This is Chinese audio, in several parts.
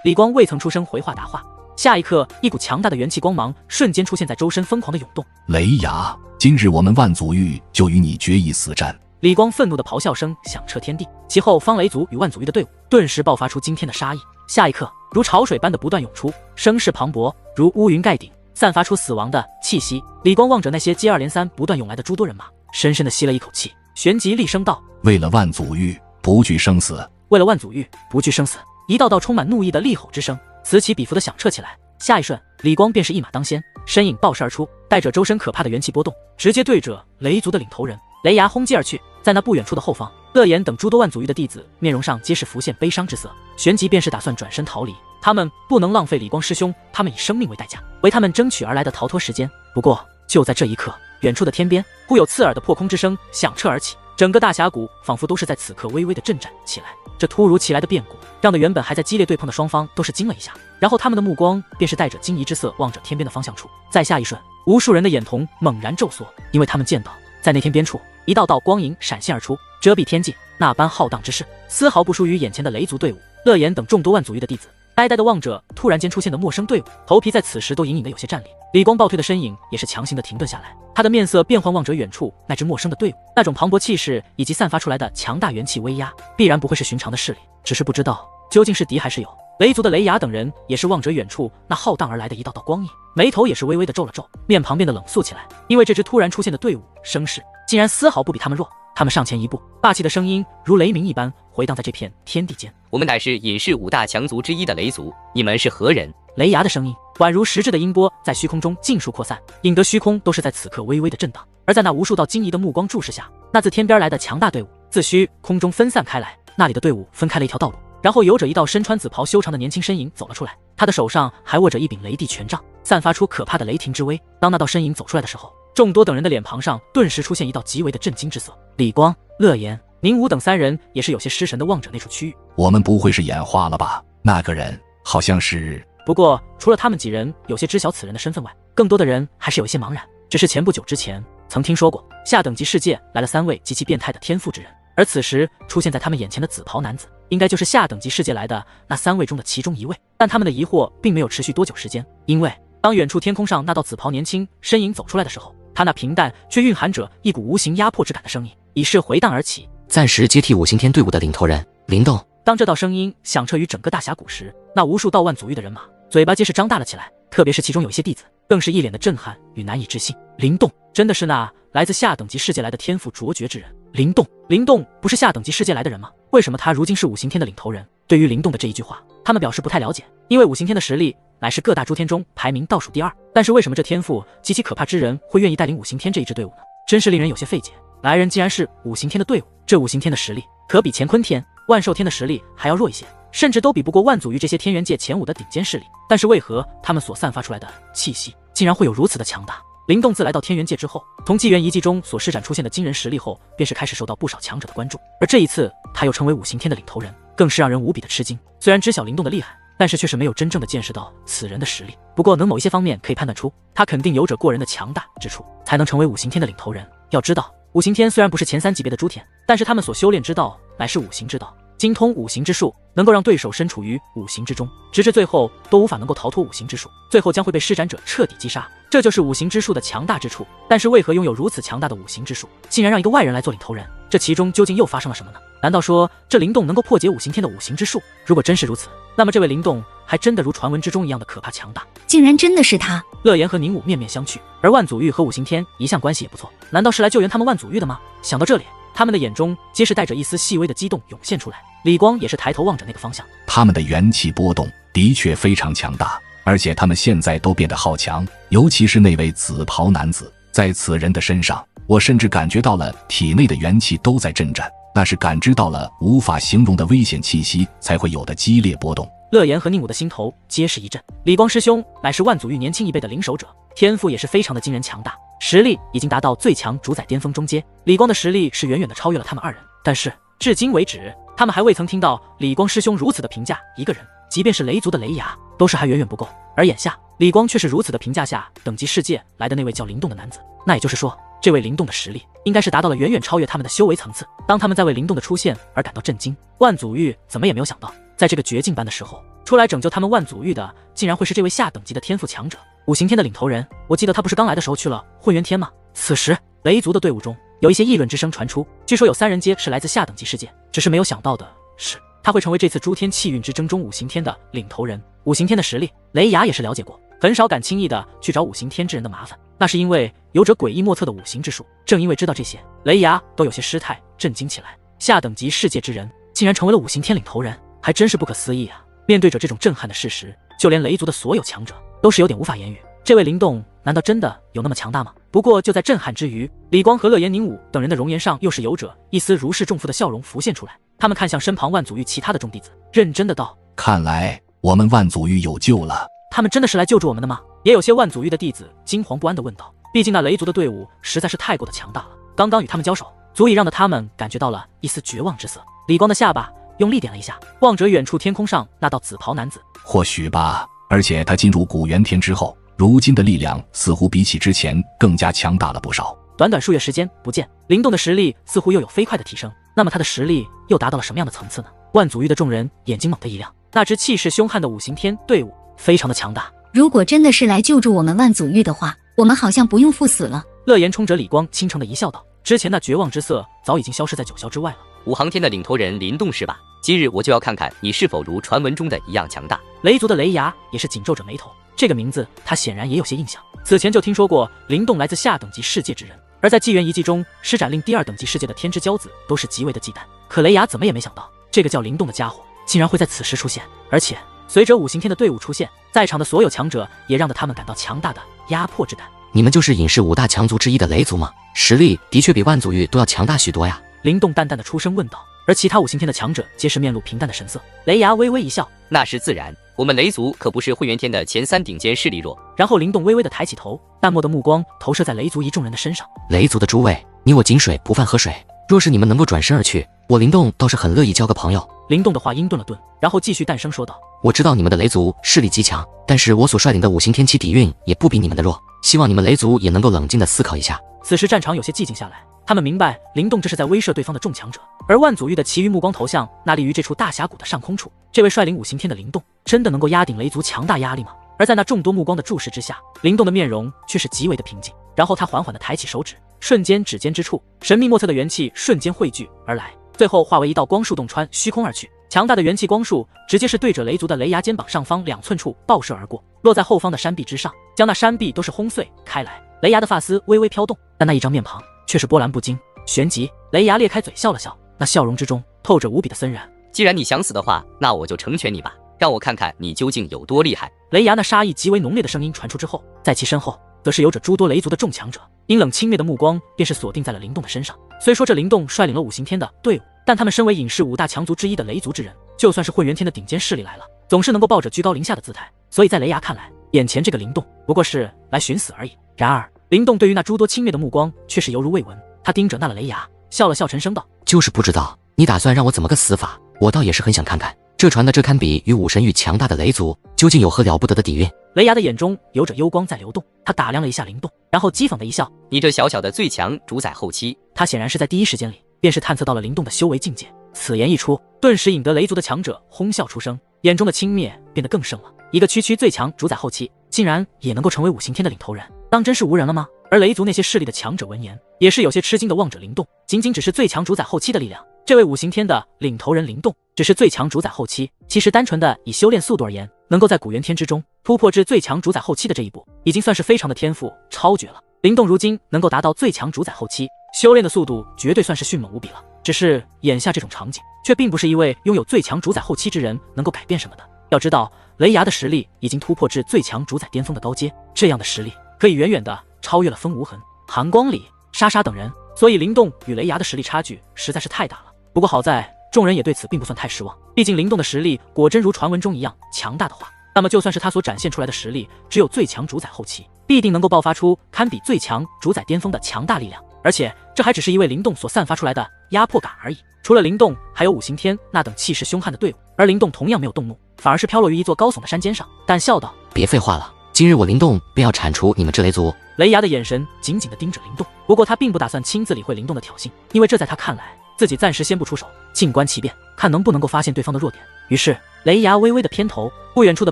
李光未曾出声回话答话，下一刻，一股强大的元气光芒瞬间出现在周身，疯狂的涌动。雷牙，今日我们万祖域就与你决一死战！李光愤怒的咆哮声响彻天地，其后方雷族与万祖域的队伍顿时爆发出惊天的杀意。下一刻，如潮水般的不断涌出，声势磅礴，如乌云盖顶，散发出死亡的气息。李光望着那些接二连三不断涌来的诸多人马，深深的吸了一口气，旋即厉声道：“为了万祖域，不惧生死！为了万祖域，不惧生死！”一道道充满怒意的厉吼之声此起彼伏的响彻起来。下一瞬，李光便是一马当先，身影爆射而出，带着周身可怕的元气波动，直接对着雷族的领头人雷牙轰击而去。在那不远处的后方，乐言等诸多万祖域的弟子面容上皆是浮现悲伤之色，旋即便是打算转身逃离。他们不能浪费李光师兄他们以生命为代价为他们争取而来的逃脱时间。不过就在这一刻，远处的天边忽有刺耳的破空之声响彻而起，整个大峡谷仿佛都是在此刻微微的震颤起来。这突如其来的变故让得原本还在激烈对碰的双方都是惊了一下，然后他们的目光便是带着惊疑之色望着天边的方向处。在下一瞬，无数人的眼瞳猛然骤缩，因为他们见到在那天边处一道道光影闪现而出，遮蔽天际，那般浩荡之势丝毫不输于眼前的雷族队伍。乐言等众多万祖域的弟子呆呆地望着突然间出现的陌生队伍，头皮在此时都隐隐的有些战栗。李光暴退的身影也是强行的停顿下来，他的面色变幻，望着远处那支陌生的队伍，那种磅礴气势以及散发出来的强大元气威压，必然不会是寻常的势力，只是不知道究竟是敌还是友。雷族的雷牙等人也是望着远处那浩荡而来的一道道光影，眉头也是微微的皱了皱，面庞变得冷肃起来，因为这支突然出现的队伍声势竟然丝毫不比他们弱。他们上前一步，霸气的声音如雷鸣一般回荡在这片天地间。我们乃是隐世五大强族之一的雷族，你们是何人？雷牙的声音宛如实质的音波，在虚空中尽数扩散，引得虚空都是在此刻微微的震荡。而在那无数道惊疑的目光注视下，那自天边来的强大队伍自虚空中分散开来，那里的队伍分开了一条道路，然后有着一道身穿紫袍修长的年轻身影走了出来，他的手上还握着一柄雷帝权杖，散发出可怕的雷霆之威。当那道身影走出来的时候，众多等人的脸庞上顿时出现一道极为的震惊之色。李光、乐言、宁武等三人也是有些失神的望着那处区域。我们不会是眼花了吧？那个人好像是……不过除了他们几人有些知晓此人的身份外，更多的人还是有些茫然。只是前不久之前曾听说过下等级世界来了3位极其变态的天赋之人，而此时出现在他们眼前的紫袍男子应该就是下等级世界来的那3位中的其中一位。但他们的疑惑并没有持续多久时间，因为当远处天空上那道紫袍年轻身影走出来的时候，他那平淡却蕴含着一股无形压迫之感的声音已是回荡而起。暂时接替五行天队伍的领头人灵动。当这道声音响彻于整个大峡谷时，那无数道万祖域的人马嘴巴皆是张大了起来，特别是其中有一些弟子更是一脸的震撼与难以置信。灵动真的是那来自下等级世界来的天赋卓绝之人？灵动不是下等级世界来的人吗？为什么他如今是五行天的领头人？对于灵动的这一句话，他们表示不太了解，因为五行天的实力乃是各大诸天中排名倒数第2，但是为什么这天赋极其可怕之人会愿意带领五行天这一支队伍呢？真是令人有些费解。来人竟然是五行天的队伍，这五行天的实力可比乾坤天、万寿天的实力还要弱一些，甚至都比不过万祖域这些天元界前5的顶尖势力。但是为何他们所散发出来的气息竟然会有如此的强大？灵动自来到天元界之后，从纪元遗迹中所施展出现的惊人实力后，便是开始受到不少强者的关注。而这一次他又成为五行天的领头人，更是让人无比的吃惊。虽然知晓灵动的厉害，但是却是没有真正的见识到此人的实力。不过能某一些方面可以判断出，他肯定有着过人的强大之处，才能成为五行天的领头人。要知道五行天虽然不是前3级别的诸天，但是他们所修炼之道乃是五行之道，精通五行之术，能够让对手身处于五行之中，直至最后都无法能够逃脱五行之术，最后将会被施展者彻底击杀。这就是五行之术的强大之处。但是为何拥有如此强大的五行之术，竟然让一个外人来做领头人？这其中究竟又发生了什么呢？难道说这灵动能够破解五行天的五行之术？如果真是如此，那么这位灵动还真的如传闻之中一样的可怕强大。竟然真的是他！乐言和宁武面面相觑，而万祖域和五行天一向关系也不错，难道是来救援他们万祖域的吗？想到这里，他们的眼中皆是带着一丝细微的激动涌现出来。李光也是抬头望着那个方向，他们的元气波动的确非常强大，而且他们现在都变得好强，尤其是那位紫袍男子，在此人的身上，我甚至感觉到了体内的元气都在震颤，那是感知到了无法形容的危险气息才会有的激烈波动。乐言和宁武的心头皆是一震，李光师兄乃是万祖域年轻一辈的领守者，天赋也是非常的惊人强大，实力已经达到最强主宰巅峰中阶。李光的实力是远远的超越了他们2人，但是至今为止，他们还未曾听到李光师兄如此的评价一个人，即便是雷族的雷牙都是还远远不够。而眼下李光却是如此的评价下等级世界来的那位叫灵动的男子，那也就是说，这位灵动的实力应该是达到了远远超越他们的修为层次。当他们在为灵动的出现而感到震惊，万祖域怎么也没有想到，在这个绝境般的时候，出来拯救他们万祖域的，竟然会是这位下等级的天赋强者，五行天的领头人。我记得他不是刚来的时候去了混元天吗？此时雷族的队伍中有一些议论之声传出，据说有3人皆是来自下等级世界，只是没有想到的是，他会成为这次诸天气运之争中五行天的领头人。五行天的实力，雷牙也是了解过，很少敢轻易的去找五行天之人的麻烦，那是因为有着诡异莫测的五行之术。正因为知道这些，雷牙都有些失态，震惊起来。下等级世界之人竟然成为了五行天领头人，还真是不可思议啊！面对着这种震撼的事实，就连雷族的所有强者都是有点无法言语。这位灵动难道真的有那么强大吗？不过就在震撼之余，李光和乐言宁武等人的容颜上又是有着一丝如释重负的笑容浮现出来。他们看向身旁万祖域其他的众弟子，认真的道：看来我们万祖域有救了。他们真的是来救助我们的吗？也有些万祖域的弟子惊惶不安地问道，毕竟那雷族的队伍实在是太过的强大了，刚刚与他们交手，足以让他们感觉到了一丝绝望之色。李光的下巴用力点了一下，望着远处天空上那道紫袍男子，或许吧，而且他进入古元天之后，如今的力量似乎比起之前更加强大了不少。短短数月时间不见，灵动的实力似乎又有飞快的提升，那么他的实力又达到了什么样的层次呢？万祖域的众人眼睛猛地一亮，那支气势凶悍的五行天队伍非常的强大。如果真的是来救助我们万祖域的话，我们好像不用赴死了。乐言冲着李光倾城的一笑道，之前那绝望之色早已经消失在九霄之外了。五行天的领头人林动是吧？今日我就要看看你是否如传闻中的一样强大。雷族的雷牙也是紧皱着眉头，这个名字他显然也有些印象，此前就听说过灵动来自下等级世界之人，而在纪元遗迹中施展令第2等级世界的天之骄子都是极为的忌惮。可雷牙怎么也没想到，这个叫灵动的家伙竟然会在此时出现，而且随着五行天的队伍出现，在场的所有强者也让得他们感到强大的压迫之感。你们就是隐世5大强族之一的雷族吗？实力的确比万祖域都要强大许多呀。灵动淡淡的出声问道，而其他五行天的强者皆是面露平淡的神色。雷牙微微一笑，那是自然，我们雷族可不是混元天的前3顶尖势力弱。然后灵动微微的抬起头，淡漠的目光投射在雷族一众人的身上。雷族的诸位，你我井水不犯河水，若是你们能够转身而去，我灵动倒是很乐意交个朋友。灵动的话音顿了顿，然后继续淡声说道，我知道你们的雷族势力极强，但是我所率领的五行天启底蕴也不比你们的弱，希望你们雷族也能够冷静的思考一下。此时战场有些寂静下来，他们明白灵动这是在威慑对方的众强者，而万祖域的其余目光投向那立于这处大峡谷的上空处。这位率领五行天的灵动真的能够压顶雷族强大压力吗？而在那众多目光的注视之下，灵动的面容却是极为的平静，然后他缓缓地抬起手指，瞬间指尖之处神秘莫测的元气瞬间汇聚而来，最后化为一道光束洞穿虚空而去。强大的元气光束直接是对着雷族的雷牙肩膀上方2寸处爆射而过，落在后方的山壁之上，将那山壁都是轰碎开来。雷牙的发丝微微飘动，但那一张面庞却是波澜不惊。旋即雷牙裂开嘴笑了笑，那笑容之中透着无比的森然。既然你想死的话，那我就成全你吧，让我看看你究竟有多厉害。雷牙那杀意极为浓烈的声音传出之后，在其身后则是有着诸多雷族的众强者，阴冷轻蔑的目光便是锁定在了灵动的身上。虽说这灵动率领了五行天的队伍，但他们身为隐世5大强族之一的雷族之人，就算是混元天的顶尖势力来了，总是能够抱着居高临下的姿态，所以在雷牙看来，眼前这个灵动不过是来寻死而已。然而灵动对于那诸多轻蔑的目光却是犹如未闻，他盯着那了雷牙笑了笑，沉声道，就是不知道你打算让我怎么个死法，我倒也是很想看看这传的这堪比与武神域强大的雷族究竟有何了不得的底蕴。雷牙的眼中有着幽光在流动，他打量了一下灵动，然后讥讽的一笑，你这小小的最强主宰后期。他显然是在第一时间里便是探测到了灵动的修为境界，此言一出，顿时引得雷族的强者哄笑出声，眼中的轻蔑变得更盛了。一个区最强主宰后期竟然也能够成为五行天的领头人，当真是无人了吗？而雷族那些势力的强者闻言也是有些吃惊的望着灵动，仅仅只是最强主宰后期的力量，这位五行天的领头人灵动只是最强主宰后期，其实单纯的以修炼速度而言，能够在古元天之中突破至最强主宰后期的这一步，已经算是非常的天赋超绝了。灵动如今能够达到最强主宰后期，修炼的速度绝对算是迅猛无比了。只是眼下这种场景却并不是一位拥有最强主宰后期之人能够改变什么的。要知道雷牙的实力已经突破至最强主宰巅峰的高阶，这样的实力可以远远的超越了风无痕、寒光里、莎莎等人，所以灵动与雷牙的实力差距实在是太大了。不过好在众人也对此并不算太失望，毕竟灵动的实力果真如传闻中一样强大的话，那么就算是他所展现出来的实力只有最强主宰后期，必定能够爆发出堪比最强主宰巅峰的强大力量。而且这还只是一位灵动所散发出来的压迫感而已，除了灵动还有五行天那等气势凶悍的队伍，而灵动同样没有动怒，反而是飘落于一座高耸的山尖上，淡笑道，别废话了，今日我灵动便要铲除你们这雷族。雷牙的眼神紧紧地盯着灵动，不过他并不打算亲自理会灵动的挑衅，因为这在他看来自己暂时先不出手，静观其变，看能不能够发现对方的弱点。于是雷牙微微的偏头，不远处的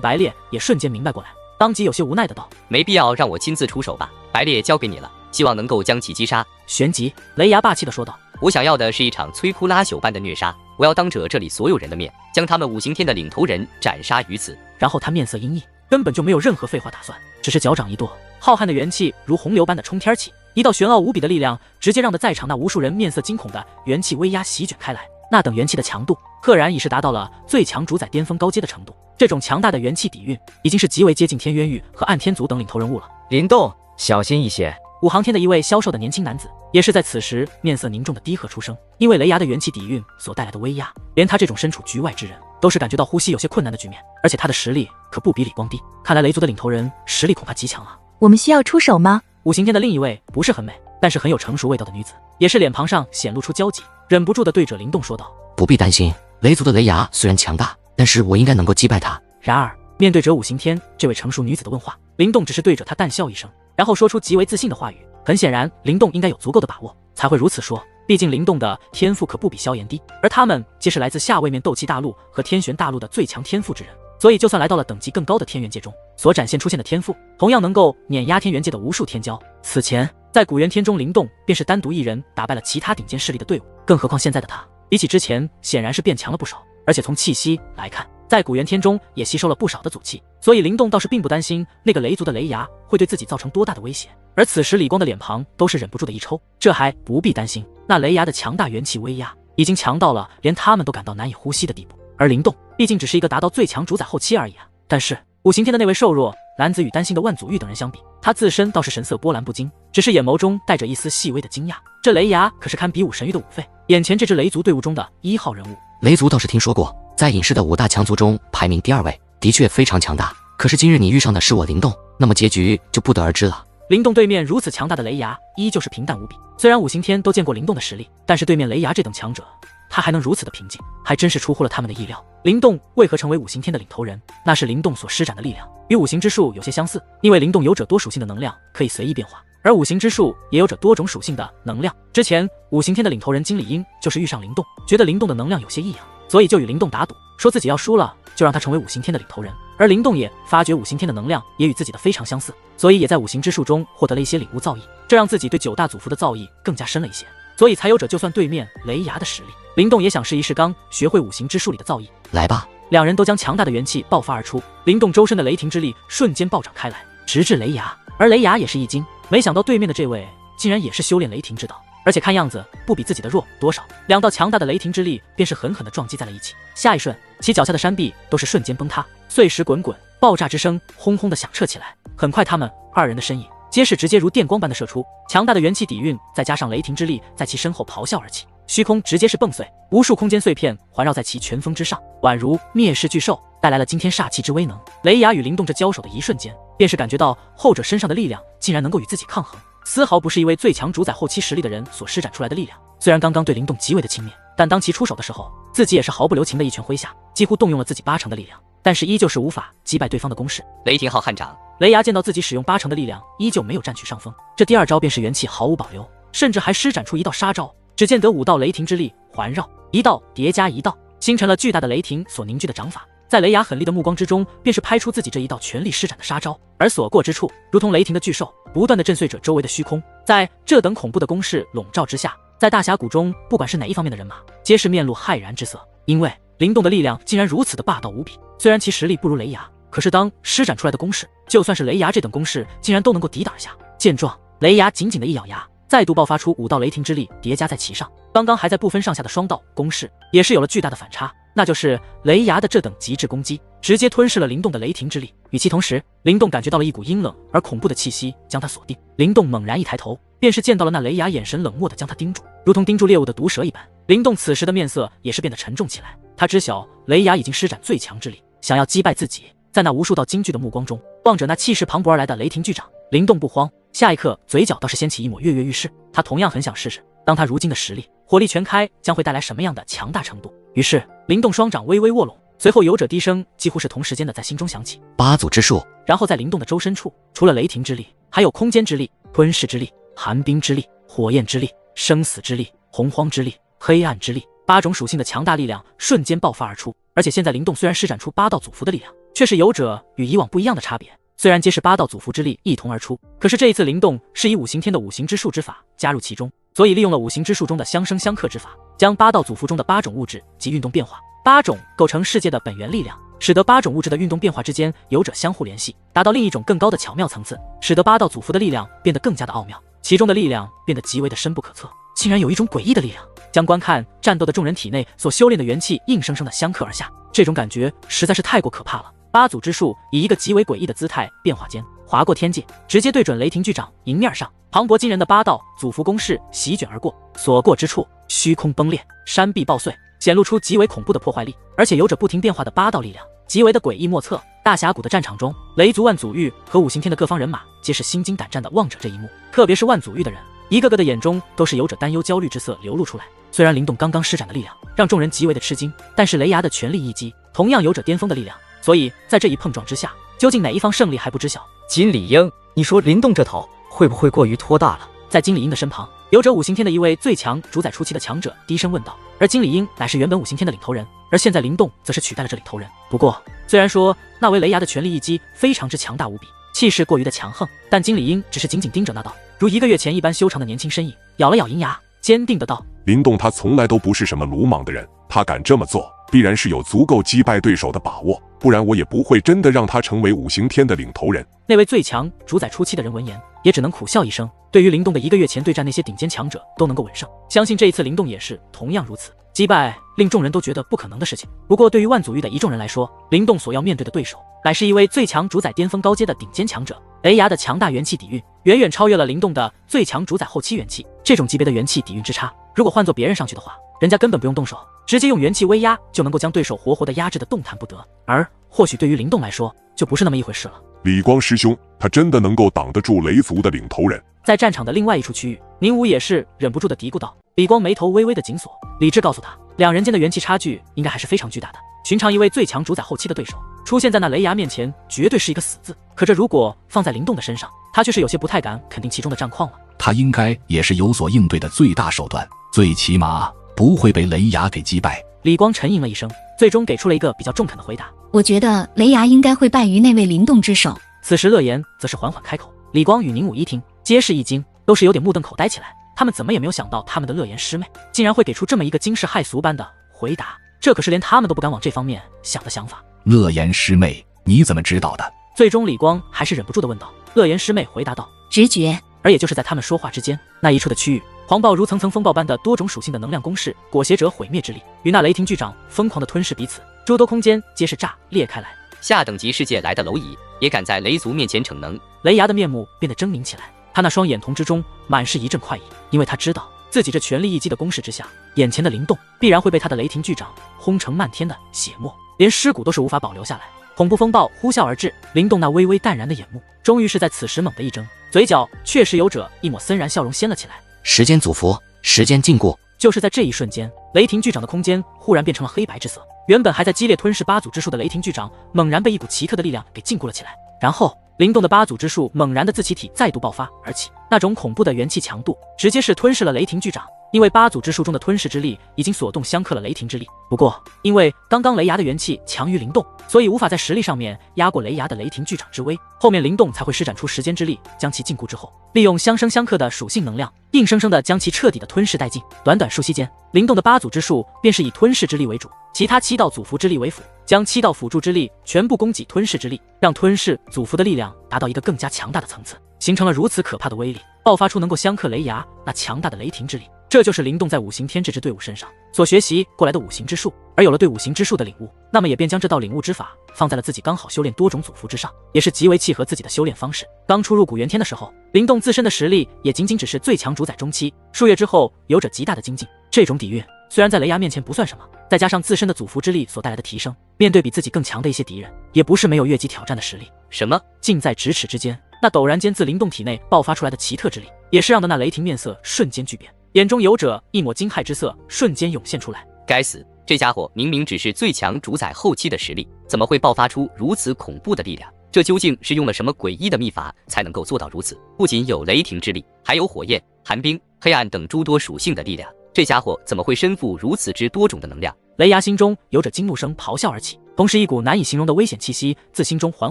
白烈也瞬间明白过来，当即有些无奈的道：“没必要让我亲自出手吧，白烈交给你了，希望能够将其击杀。”旋即，雷牙霸气的说道：“我想要的是一场摧枯拉朽般的虐杀，我要当着这里所有人的面，将他们五行天的领头人斩杀于此。”然后他面色阴翳，根本就没有任何废话打算，只是脚掌一跺，浩瀚的元气如洪流般的冲天起，一道玄奥无比的力量直接让在场那无数人面色惊恐的元气威压席卷开来。那等元气的强度，赫然已是达到了最强主宰巅峰高阶的程度。这种强大的元气底蕴，已经是极为接近天渊域和暗天族等领头人物了。灵动，小心一些。五行天的一位消瘦的年轻男子，也是在此时面色凝重的低喝出声。因为雷牙的元气底蕴所带来的威压，连他这种身处局外之人，都是感觉到呼吸有些困难的局面。而且他的实力可不比李光低，看来雷族的领头人实力恐怕极强啊。我们需要出手吗？五行天的另一位不是很美，但是很有成熟味道的女子，也是脸庞上显露出焦急，忍不住的对着灵动说道：“不必担心，雷族的雷牙虽然强大，但是我应该能够击败他。”然而面对着五行天这位成熟女子的问话，灵动只是对着她淡笑一声，然后说出极为自信的话语。很显然，灵动应该有足够的把握才会如此说，毕竟灵动的天赋可不比萧炎低，而他们皆是来自下位面斗气大陆和天玄大陆的最强天赋之人，所以就算来到了等级更高的天元界中，所展现出现的天赋同样能够碾压天元界的无数天骄。此前在古元天中，灵动便是单独一人打败了其他顶尖势力的队伍，更何况现在的他比起之前显然是变强了不少，而且从气息来看，在古元天中也吸收了不少的祖气，所以灵动倒是并不担心那个雷族的雷牙会对自己造成多大的威胁。而此时李光的脸庞都是忍不住的一抽，这还不必担心，那雷牙的强大元气威压已经强到了连他们都感到难以呼吸的地步，而灵动毕竟只是一个达到最强主宰后期而已啊。但是五行天的那位瘦弱男子与担心的万祖玉等人相比，他自身倒是神色波澜不惊，只是眼眸中带着一丝细微的惊讶。这雷牙可是堪比武神域的五费，眼前这支雷族队伍中的1号人物。雷族倒是听说过，在隐世的5大强族中排名第2位，的确非常强大。可是今日你遇上的是我灵动，那么结局就不得而知了。灵动对面如此强大的雷牙依旧是平淡无比，虽然五行天都见过灵动的实力，但是对面雷牙这等强者，他还能如此的平静，还真是出乎了他们的意料。灵动为何成为五行天的领头人？那是灵动所施展的力量与五行之术有些相似，因为灵动有着多属性的能量可以随意变化，而五行之术也有着多种属性的能量。之前五行天的领头人金理英就是遇上灵动，觉得灵动的能量有些异样，所以就与灵动打赌，说自己要输了就让他成为五行天的领头人。而灵动也发觉五行天的能量也与自己的非常相似，所以也在五行之术中获得了一些领悟造诣，这让自己对9大祖父的造诣更加深了一些，所以才有着就算对面雷牙的实力，灵动也想试一试刚学会五行之术里的造诣。来吧，两人都将强大的元气爆发而出，灵动周身的雷霆之力瞬间暴涨开来，直至雷牙。而雷牙也是一惊，没想到对面的这位竟然也是修炼雷霆之道，而且看样子不比自己的弱多少。2道强大的雷霆之力便是狠狠地撞击在了一起，下一瞬，其脚下的山壁都是瞬间崩塌，碎石滚滚，爆炸之声轰轰地响彻起来。很快，他们2人的身影皆是直接如电光般的射出，强大的元气底蕴再加上雷霆之力，在其身后咆哮而起，虚空直接是迸碎，无数空间碎片环绕在其拳锋之上，宛如灭世巨兽，带来了惊天煞气之威能。雷牙与灵动这交手的一瞬间，便是感觉到后者身上的力量竟然能够与自己抗衡，丝毫不是一位最强主宰后期实力的人所施展出来的力量。虽然刚刚对灵动极为的轻蔑，但当其出手的时候，自己也是毫不留情的一拳挥下，几乎动用了自己80%的力量，但是依旧是无法击败对方的攻势。雷霆浩瀚掌，雷牙见到自己使用80%的力量，依旧没有占据上风，这第2招便是元气毫无保留，甚至还施展出1道杀招。只见得5道雷霆之力环绕，1道叠加1道，形成了巨大的雷霆所凝聚的掌法。在雷牙狠厉的目光之中，便是拍出自己这1道全力施展的杀招，而所过之处，如同雷霆的巨兽，不断的震碎着周围的虚空。在这等恐怖的攻势笼罩之下，在大峡谷中，不管是哪一方面的人马，皆是面露骇然之色，因为灵动的力量竟然如此的霸道无比。虽然其实力不如雷牙，可是当施展出来的攻势，就算是雷牙这等攻势，竟然都能够抵挡下。见状，雷牙紧紧的一咬牙，再度爆发出5道雷霆之力叠加在其上，刚刚还在不分上下的双道攻势，也是有了巨大的反差。那就是雷牙的这等极致攻击，直接吞噬了灵动的雷霆之力。与其同时，灵动感觉到了一股阴冷而恐怖的气息将他锁定。灵动猛然一抬头，便是见到了那雷牙眼神冷漠的将他盯住，如同盯住猎物的毒蛇一般。灵动此时的面色也是变得沉重起来，他知晓雷牙已经施展最强之力，想要击败自己。在那无数道惊惧的目光中，望着那气势磅礴而来的雷霆巨掌，灵动不慌，下一刻嘴角倒是掀起一抹跃跃欲试。他同样很想试试，当他如今的实力火力全开，将会带来什么样的强大程度。于是灵动双掌微微握拢，随后有者低声几乎是同时间的在心中响起8祖之术。然后在灵动的周身处，除了雷霆之力，还有空间之力、吞噬之力、寒冰之力、火焰之力、生死之力、洪荒之力、黑暗之力，8种属性的强大力量瞬间爆发而出。而且现在灵动虽然施展出8道祖符的力量，却是有着与以往不一样的差别。虽然皆是8道祖符之力一同而出，可是这一次灵动是以五行天的五行之术之法加入其中，所以利用了五行之术中的相生相克之法，将8道祖符中的8种物质及运动变化，8种构成世界的本源力量，使得8种物质的运动变化之间有着相互联系，达到另一种更高的巧妙层次，使得8道祖符的力量变得更加的奥妙，其中的力量变得极为的深不可测，竟然有一种诡异的力量，将观看战斗的众人体内所修炼的元气硬生生的相克而下，这种感觉实在是太过可怕了。8祖之术以一个极为诡异的姿态变化间划过天界，直接对准雷霆巨掌迎面上，磅礴惊人的8道祖符攻势席卷而过，所过之处虚空崩裂，山壁爆碎，显露出极为恐怖的破坏力，而且有着不停变化的8道力量，极为的诡异莫测。大峡谷的战场中，雷族万祖域和五行天的各方人马皆是心惊胆战地望着这一幕，特别是万祖域的人，一个个的眼中都是有着担忧焦虑之色流露出来。虽然灵动刚刚施展的力量让众人极为的吃惊，但是雷牙的全力一击同样有着巅峰的力量，所以在这一碰撞之下，究竟哪一方胜利还不知晓。金理英，你说灵动这头会不会过于拖大了？在金理英的身旁，有着五行天的一位最强主宰初期的强者低声问道，而金理英乃是原本五行天的领头人，而现在灵动则是取代了这领头人。不过虽然说那位雷牙的全力一击非常之强大无比，气势过于的强横，但金理英只是紧紧盯着那道如1个月前一般修长的年轻身影，咬了咬银牙，坚定的道：灵动他从来都不是什么鲁莽的人，他敢这么做必然是有足够击败对手的把握，不然我也不会真的让他成为五行天的领头人。那位最强主宰初期的人闻言也只能苦笑一声，对于灵动的1个月前对战那些顶尖强者都能够稳胜，相信这一次灵动也是同样如此，击败令众人都觉得不可能的事情。不过对于万祖域的一众人来说，灵动所要面对的对手乃是一位最强主宰巅峰高阶的顶尖强者，雷牙的强大元气底蕴远远超越了灵动的最强主宰后期元气，这种级别的元气底蕴之差，如果换做别人上去的话，人家根本不用动手，直接用元气威压就能够将对手活活的压制的动弹不得，而或许对于灵动来说就不是那么一回事了。李光师兄，他真的能够挡得住雷族的领头人？在战场的另外一处区域，宁武也是忍不住的嘀咕道。李光眉头微微的紧锁，理智告诉他，两人间的元气差距应该还是非常巨大的，寻常一位最强主宰后期的对手出现在那雷牙面前绝对是一个死字，可这如果放在灵动的身上，他却是有些不太敢肯定其中的战况了。他应该也是有所应对的最大手段，最起码不会被雷牙给击败。李光沉吟了一声，最终给出了一个比较中肯的回答，我觉得雷牙应该会败于那位灵动之手。此时乐言则是缓缓开口，李光与宁武一听皆是一惊，都是有点目瞪口呆起来，他们怎么也没有想到他们的乐言师妹竟然会给出这么一个惊世骇俗般的回答，这可是连他们都不敢往这方面想的想法。乐言师妹，你怎么知道的？最终李光还是忍不住的问道。乐言师妹回答道，直觉。而也就是在他们说话之间，那一处的区域狂暴如层层风暴般的多种属性的能量攻势，裹挟着毁灭之力，与那雷霆巨掌疯狂的吞噬彼此，诸多空间皆是炸裂开来。下等级世界来的蝼蚁也敢在雷族面前逞能。雷牙的面目变得狰狞起来，他那双眼瞳之中满是一阵快意，因为他知道自己这全力一击的攻势之下，眼前的灵动必然会被他的雷霆巨掌轰成漫天的血沫，连尸骨都是无法保留下来。恐怖风暴呼啸而至，灵动那微微淡然的眼目终于是在此时猛地一睁，嘴角确实有着一抹森然笑容掀了起来。时间祖符，时间禁锢。就是在这一瞬间，雷霆巨掌的空间忽然变成了黑白之色，原本还在激烈吞噬8祖之术的雷霆巨掌猛然被一股奇特的力量给禁锢了起来，然后灵动的8祖之术猛然的自其体再度爆发而起，那种恐怖的元气强度直接是吞噬了雷霆巨掌，因为8祖之术中的吞噬之力已经所动相克了雷霆之力。不过因为刚刚雷牙的元气强于灵动，所以无法在实力上面压过雷牙的雷霆巨掌之威，后面灵动才会施展出时间之力将其禁锢之后，利用相生相克的属性能量硬生生的将其彻底的吞噬殆尽。短短数息间，灵动的8祖之术便是以吞噬之力为主，其他7道祖符之力为辅，将7道辅助之力全部供给吞噬之力，让吞噬祖符的力量达到一个更加强大的层次，形成了如此可怕的威力，爆发出能够相克雷牙那强大的雷霆之力。这就是灵动在五行天这支队伍身上所学习过来的五行之术，而有了对五行之术的领悟，那么也便将这道领悟之法放在了自己刚好修炼多种祖符之上，也是极为契合自己的修炼方式。刚出入古元天的时候，灵动自身的实力也仅仅只是最强主宰中期，数月之后有着极大的精进，这种底蕴虽然在雷牙面前不算什么，再加上自身的祖符之力所带来的提升，面对比自己更强的一些敌人，也不是没有越级挑战的实力。什么？近在咫尺之间，那陡然间自灵动体内爆发出来的奇特之力，也是让的那雷霆面色瞬间巨变，眼中有着一抹惊骇之色瞬间涌现出来。该死，这家伙明明只是最强主宰后期的实力，怎么会爆发出如此恐怖的力量？这究竟是用了什么诡异的秘法才能够做到如此？不仅有雷霆之力，还有火焰、寒冰、黑暗等诸多属性的力量，这家伙怎么会身负如此之多种的能量？雷牙心中有着惊怒声咆哮而起，同时一股难以形容的危险气息自心中缓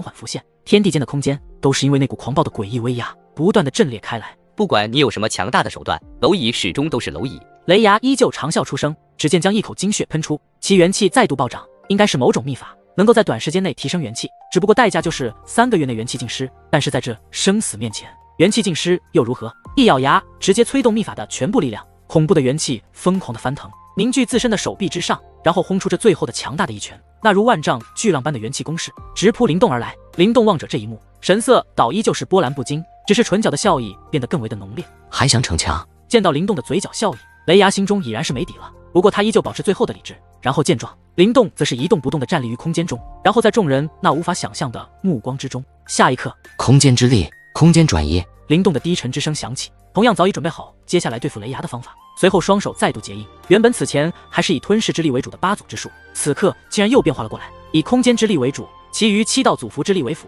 缓浮现。天地间的空间都是因为那股狂暴的诡异威压不断的震裂开来。不管你有什么强大的手段，蝼蚁始终都是蝼蚁。雷牙依旧长啸出声，只见将一口精血喷出，其元气再度暴涨，应该是某种秘法，能够在短时间内提升元气，只不过代价就是3个月内元气尽失。但是在这生死面前，元气尽失又如何？一咬牙，直接催动秘法的全部力量，恐怖的元气疯狂的翻腾，凝聚自身的手臂之上，然后轰出这最后的强大的一拳。那如万丈巨浪般的元气攻势直扑灵动而来。灵动望着这一幕，神色倒依旧是波澜不惊，只是唇角的笑意变得更为的浓烈。还想逞强？见到灵动的嘴角笑意，雷牙心中已然是没底了。不过他依旧保持最后的理智。然后见状，灵动则是一动不动地站立于空间中，然后在众人那无法想象的目光之中，下一刻，空间之力，空间转移。灵动的低沉之声响起，同样早已准备好接下来对付雷牙的方法。随后双手再度结印，原本此前还是以吞噬之力为主的8组之术，此刻竟然又变化了过来，以空间之力为主，其余7道祖符之力为辅。